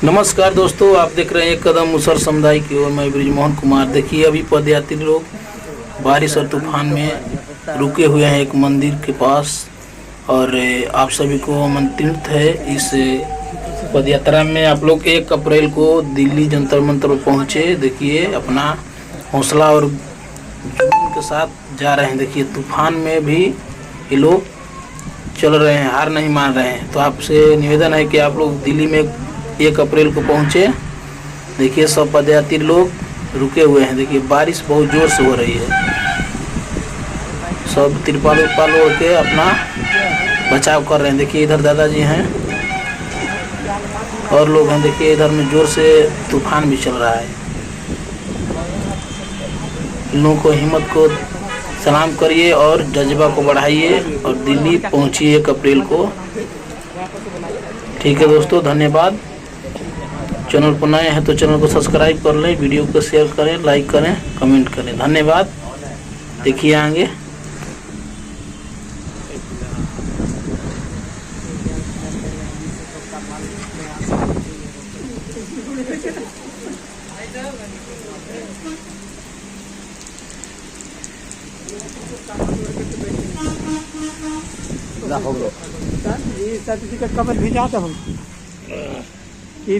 नमस्कार दोस्तों, आप देख रहे हैं एक कदम मुसहर समुदाय की ओर। मैं ब्रिजमोहन कुमार। देखिए, अभी पदयात्री लोग बारिश और तूफान में रुके हुए हैं एक मंदिर के पास, और आप सभी को आमंत्रित है इस पदयात्रा में। आप लोग 1 अप्रैल को दिल्ली जंतर मंतर पर पहुँचे। देखिए, अपना हौसला और जुनून के साथ जा रहे हैं। देखिए, तूफान में भी ये लोग चल रहे हैं, हार नहीं मान रहे हैं। तो आपसे निवेदन है कि आप लोग दिल्ली में 1 अप्रैल को पहुँचे। देखिए, सब पदयात्री लोग रुके हुए हैं। देखिए, बारिश बहुत जोर से हो रही है। सब तिरपाल उरपाल ओढ़ के अपना बचाव कर रहे हैं। देखिए, इधर दादाजी हैं और लोग हैं। देखिए, इधर में जोर से तूफान भी चल रहा है। इन लोगों को हिम्मत को सलाम करिए और जज्बा को बढ़ाइए और दिल्ली पहुंचिए 1 अप्रैल को। ठीक है दोस्तों, धन्यवाद। चैनल पर नए हैं तो चैनल को सब्सक्राइब कर लें, वीडियो को शेयर करें, लाइक करें, कमेंट करें। धन्यवाद। देखिए आगे सर्टिफिकेट कवर भेजा था हम।